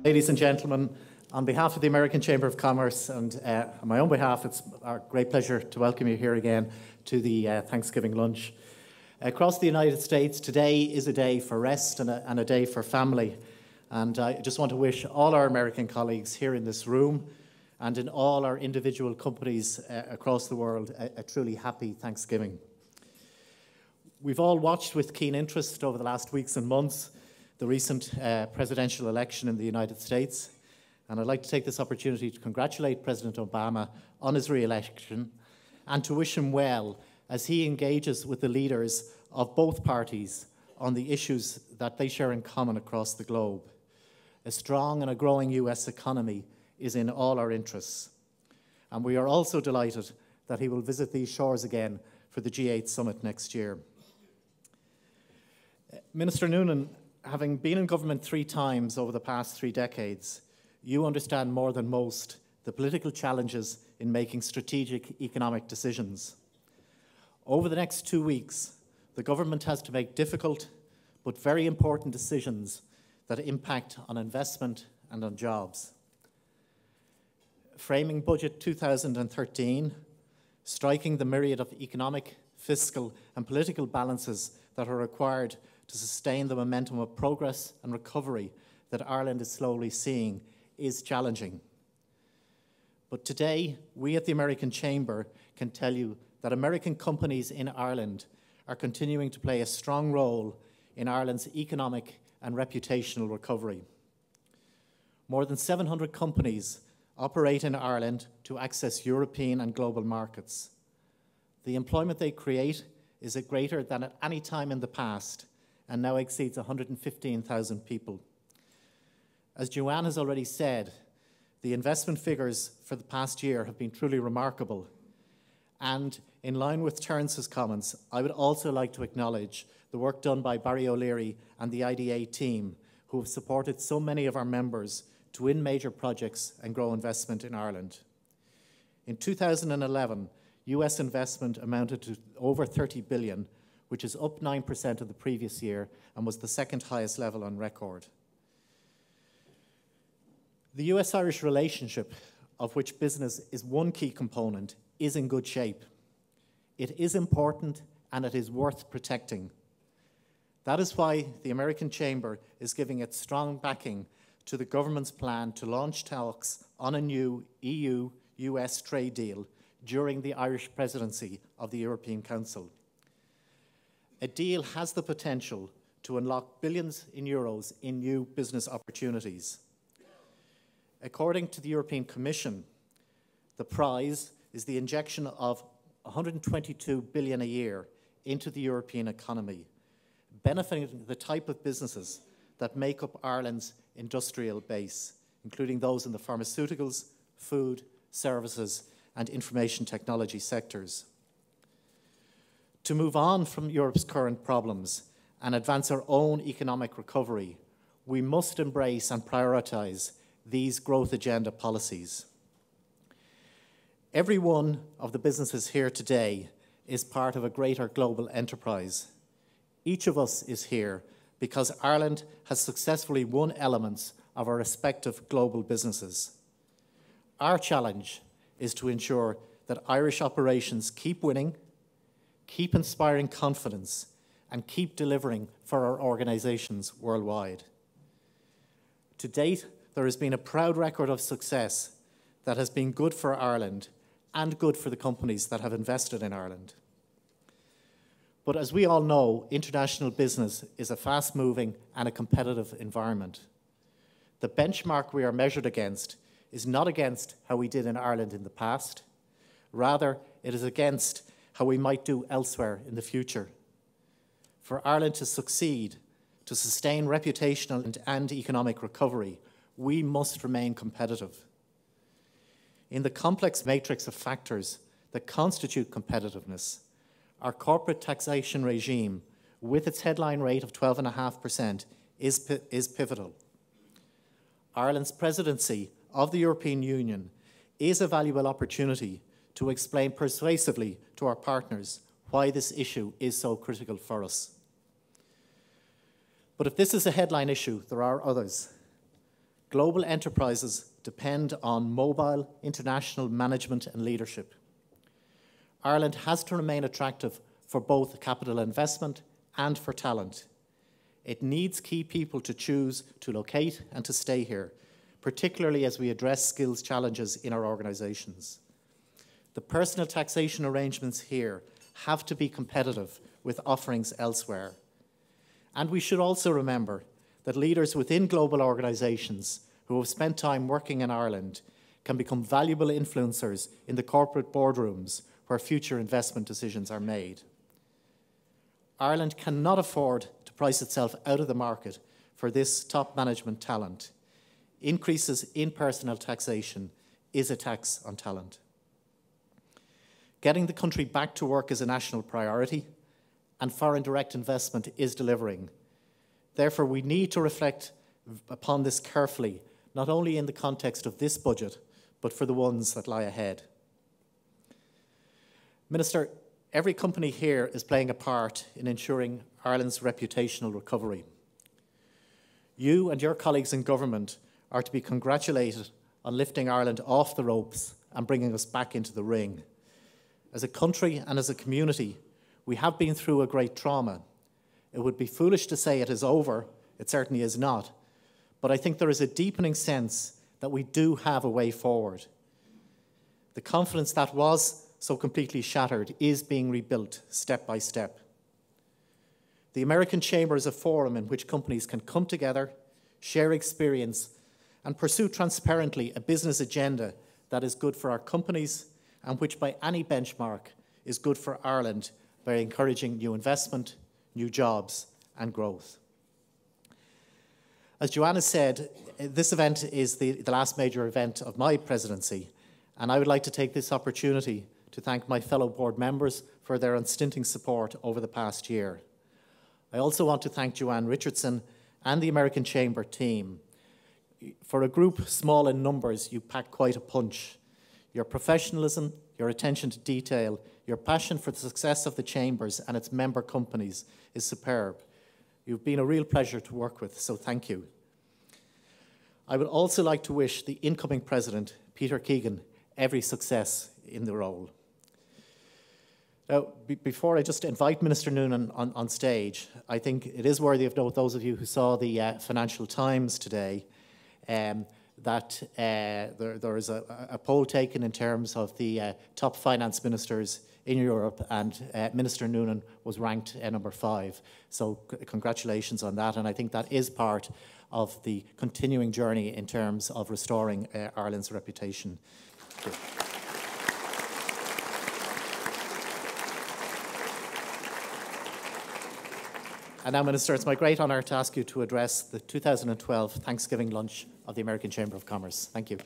Ladies and gentlemen, on behalf of the American Chamber of Commerce and on my own behalf, it's our great pleasure to welcome you here again to the Thanksgiving lunch. Across the United States, today is a day for rest and a day for family. And I just want to wish all our American colleagues here in this room and in all our individual companies across the world a truly happy Thanksgiving. We've all watched with keen interest over the last weeks and months the recent presidential election in the United States. And I'd like to take this opportunity to congratulate President Obama on his re-election and to wish him well as he engages with the leaders of both parties on the issues that they share in common across the globe. A strong and a growing US economy is in all our interests. And we are also delighted that he will visit these shores again for the G8 summit next year. Minister Noonan, having been in government 3 times over the past 3 decades, you understand more than most the political challenges in making strategic economic decisions. Over the next 2 weeks, the government has to make difficult but very important decisions that impact on investment and on jobs. Framing Budget 2013, striking the myriad of economic, fiscal and political balances that are required to sustain the momentum of progress and recovery that Ireland is slowly seeing is challenging. But today, we at the American Chamber can tell you that American companies in Ireland are continuing to play a strong role in Ireland's economic and reputational recovery. More than 700 companies operate in Ireland to access European and global markets. The employment they create is greater than at any time in the past and now exceeds 115,000 people. As Joanne has already said, the investment figures for the past year have been truly remarkable. And in line with Terence's comments, I would also like to acknowledge the work done by Barry O'Leary and the IDA team, who have supported so many of our members to win major projects and grow investment in Ireland. In 2011, US investment amounted to over $30 billion, which is up 9% of the previous year and was the 2nd highest level on record. The US-Irish relationship, of which business is one key component, is in good shape. It is important and it is worth protecting. That is why the American Chamber is giving its strong backing to the government's plan to launch talks on a new EU-US trade deal during the Irish presidency of the European Council. A deal has the potential to unlock billions in euros in new business opportunities. According to the European Commission, the prize is the injection of 122 billion a year into the European economy, benefiting the type of businesses that make up Ireland's industrial base, including those in the pharmaceuticals, food, services, and information technology sectors. To move on from Europe's current problems and advance our own economic recovery, we must embrace and prioritise these growth agenda policies. Every one of the businesses here today is part of a greater global enterprise. Each of us is here because Ireland has successfully won elements of our respective global businesses. Our challenge is to ensure that Irish operations keep winning, keep inspiring confidence, and keep delivering for our organisations worldwide. To date, there has been a proud record of success that has been good for Ireland and good for the companies that have invested in Ireland. But as we all know, international business is a fast-moving and a competitive environment. The benchmark we are measured against is not against how we did in Ireland in the past. Rather, it is against how we might do elsewhere in the future. For Ireland to succeed, to sustain reputational and economic recovery, we must remain competitive. In the complex matrix of factors that constitute competitiveness, our corporate taxation regime, with its headline rate of 12.5%, is pivotal. Ireland's presidency of the European Union is a valuable opportunity to explain persuasively to our partners why this issue is so critical for us. But if this is a headline issue, there are others. Global enterprises depend on mobile international management and leadership. Ireland has to remain attractive for both capital investment and for talent. It needs key people to choose to locate and to stay here, particularly as we address skills challenges in our organisations. The personal taxation arrangements here have to be competitive with offerings elsewhere. And we should also remember that leaders within global organisations who have spent time working in Ireland can become valuable influencers in the corporate boardrooms where future investment decisions are made. Ireland cannot afford to price itself out of the market for this top management talent. Increases in personal taxation is a tax on talent. Getting the country back to work is a national priority, and foreign direct investment is delivering. Therefore, we need to reflect upon this carefully, not only in the context of this budget, but for the ones that lie ahead. Minister, every company here is playing a part in ensuring Ireland's reputational recovery. You and your colleagues in government are to be congratulated on lifting Ireland off the ropes and bringing us back into the ring. As a country and as a community, we have been through a great trauma. It would be foolish to say it is over. It certainly is not. But I think there is a deepening sense that we do have a way forward. The confidence that was so completely shattered is being rebuilt step by step. The American Chamber is a forum in which companies can come together, share experience, and pursue transparently a business agenda that is good for our companies and which by any benchmark is good for Ireland by encouraging new investment, new jobs and growth. As Joanna said, this event is the last major event of my presidency, and I would like to take this opportunity to thank my fellow board members for their unstinting support over the past year. I also want to thank Joanne Richardson and the American Chamber team. For a group small in numbers, you pack quite a punch. Your professionalism, your attention to detail, your passion for the success of the Chambers and its member companies is superb. You've been a real pleasure to work with, so thank you. I would also like to wish the incoming President, Peter Keegan, every success in the role. Now, before I just invite Minister Noonan on stage, I think it is worthy of note, those of you who saw the Financial Times today, that there is a poll taken in terms of the top finance ministers in Europe, and Minister Noonan was ranked number 5. So congratulations on that, and I think that is part of the continuing journey in terms of restoring Ireland's reputation. And now, Minister, it's my great honour to ask you to address the 2012 Thanksgiving lunch of the American Chamber of Commerce. Thank you.